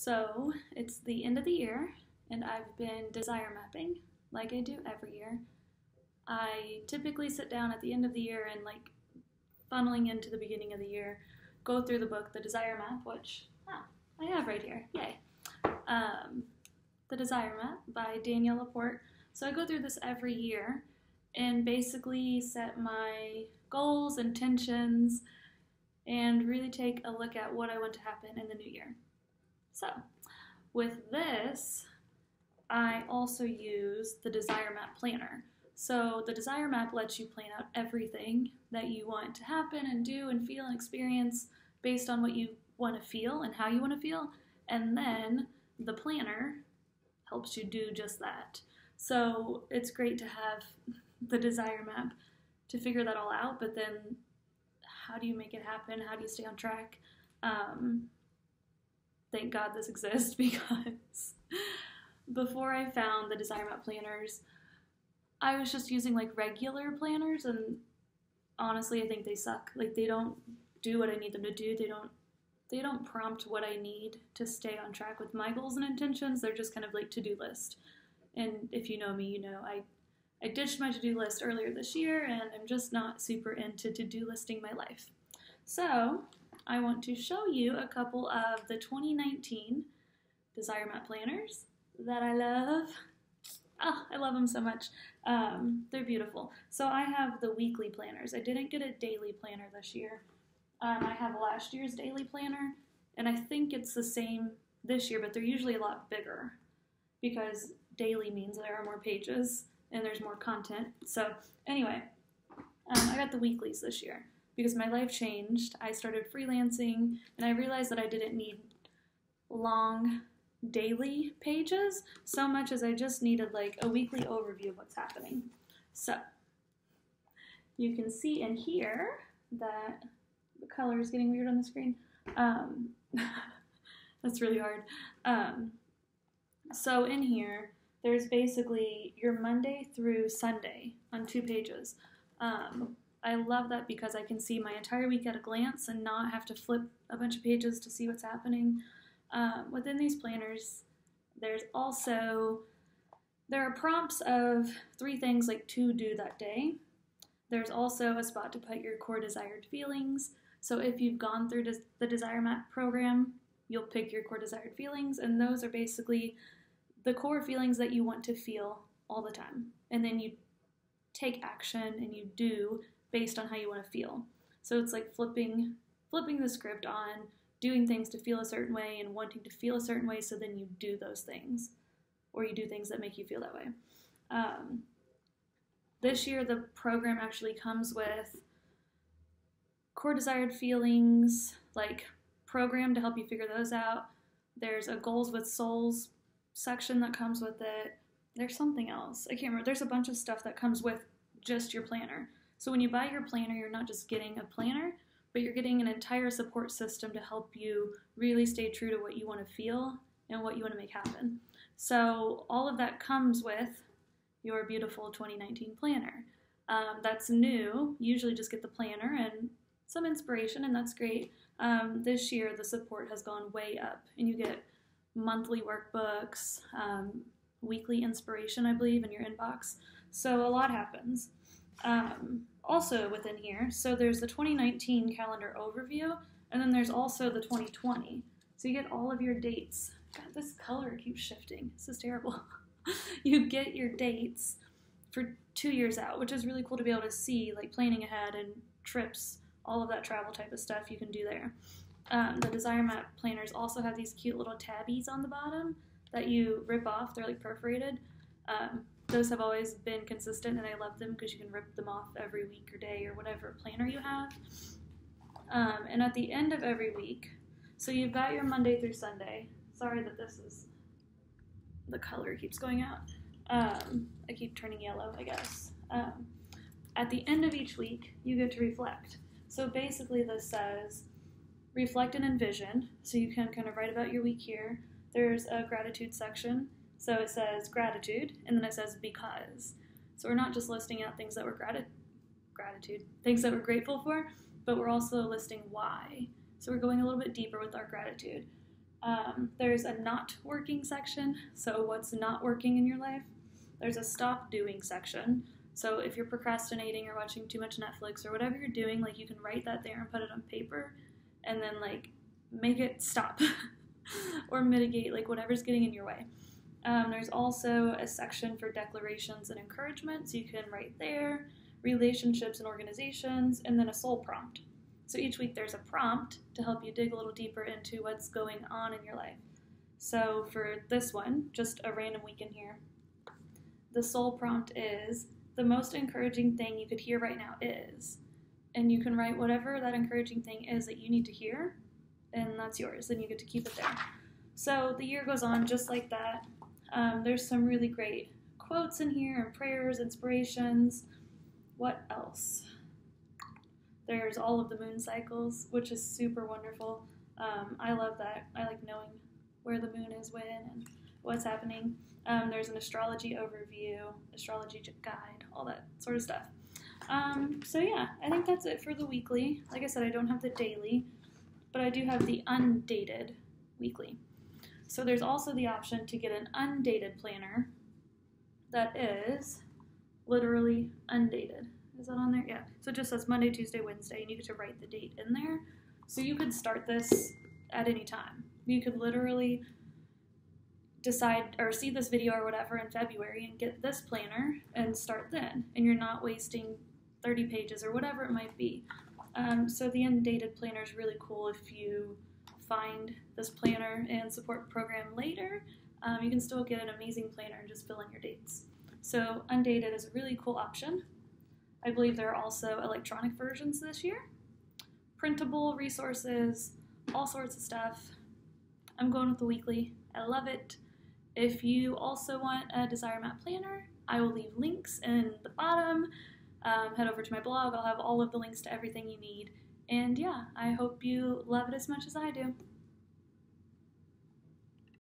So it's the end of the year, and I've been desire mapping like I do every year. I typically sit down at the end of the year and, funneling into the beginning of the year, go through the book, The Desire Map, which I have right here. Yay! The Desire Map by Danielle LaPorte. So I go through this every year and basically set my goals, intentions, and really take a look at what I want to happen in the new year. So with this, I also use the Desire Map Planner. So the Desire Map lets you plan out everything that you want to happen and do and feel and experience based on what you want to feel and how you want to feel. And then the planner helps you do just that. So it's great to have the Desire Map to figure that all out, but then how do you make it happen? How do you stay on track? Thank God this exists, because before I found the Desire Map planners, I was just using regular planners, and honestly I think they suck. They don't do what I need them to do. They don't prompt what I need to stay on track with my goals and intentions. They're just kind of like to-do list. And if you know me, you know I ditched my to-do list earlier this year, and I'm just not super into to-do listing my life. So I want to show you a couple of the 2019 Desire Map planners that I love. Oh, I love them so much. They're beautiful. So I have the weekly planners. I didn't get a daily planner this year. I have last year's daily planner, and I think it's the same this year, but they're usually a lot bigger because daily means there are more pages and there's more content. So anyway, I got the weeklies this year because my life changed. I started freelancing, and I realized that I didn't need long daily pages so much as I just needed a weekly overview of what's happening. So you can see in here that the color is getting weird on the screen. That's really hard. So in here, there's basically your Monday through Sunday on 2 pages. I love that because I can see my entire week at a glance and not have to flip a bunch of pages to see what's happening. Within these planners, there are prompts of 3 things to do that day. There's also a spot to put your core desired feelings. So if you've gone through the Desire Map program, you'll pick your core desired feelings, and those are basically the core feelings that you want to feel all the time. And then you take action and you do based on how you want to feel. So it's like flipping the script on doing things to feel a certain way and wanting to feel a certain way, so then you do those things, or you do things that make you feel that way. This year the program actually comes with core desired feelings, program to help you figure those out. There's a goals with souls section that comes with it. There's something else, I can't remember. There's a bunch of stuff that comes with just your planner. So when you buy your planner, you're not just getting a planner, but you're getting an entire support system to help you really stay true to what you want to feel and what you want to make happen. So all of that comes with your beautiful 2019 planner. That's new. You usually just get the planner and some inspiration, and that's great. This year the support has gone way up, and you get monthly workbooks, weekly inspiration, I believe, in your inbox. So a lot happens. Also within here, so there's the 2019 calendar overview, and then there's also the 2020. So you get all of your dates. God, this color keeps shifting. This is terrible. You get your dates for 2 years out, which is really cool to be able to see, planning ahead and trips, all of that travel type of stuff you can do there. The Desire Map planners also have these cute little tabbies on the bottom that you rip off. They're perforated. Those have always been consistent, and I love them because you can rip them off every week or day or whatever planner you have. And at the end of every week, so you've got your Monday through Sunday. Sorry that the color keeps going out. I keep turning yellow, I guess. At the end of each week, you get to reflect. So basically this says, reflect and envision. So you can kind of write about your week here. There's a gratitude section. So it says gratitude, and then it says because. So we're not just listing out things that we're things that we're grateful for, but we're also listing why. So we're going a little bit deeper with our gratitude. There's a not working section, so what's not working in your life. There's a stop doing section, so if you're procrastinating or watching too much Netflix or whatever you're doing, like you can write that there and put it on paper and then like make it stop or mitigate like whatever's getting in your way. There's also a section for declarations and encouragement, so you can write there, relationships and organizations, and then a soul prompt. So each week there's a prompt to help you dig a little deeper into what's going on in your life. So for this one, just a random week in here, the soul prompt is, the most encouraging thing you could hear right now is, and you can write whatever that encouraging thing is that you need to hear, and that's yours, and you get to keep it there. So the year goes on just like that. There's some really great quotes in here and prayers, inspirations. What else? There's all of the moon cycles, which is super wonderful. I love that. I like knowing where the moon is when and what's happening. There's an astrology overview, astrology guide, all that sort of stuff. So yeah, I think that's it for the weekly. Like I said, I don't have the daily, but I do have the undated weekly. So there's also the option to get an undated planner that is literally undated. Is that on there? Yeah. So it just says Monday, Tuesday, Wednesday, and you get to write the date in there. So you could start this at any time. You could literally decide or see this video or whatever in February and get this planner and start then. And you're not wasting 30 pages or whatever it might be. So the undated planner is really cool if you find this planner and support program later. You can still get an amazing planner and just fill in your dates. So undated is a really cool option. I believe there are also electronic versions this year. Printable resources, all sorts of stuff. I'm going with the weekly. I love it. If you also want a Desire Map planner, I will leave links in the bottom. Head over to my blog. I'll have all of the links to everything you need. And yeah, I hope you love it as much as I do.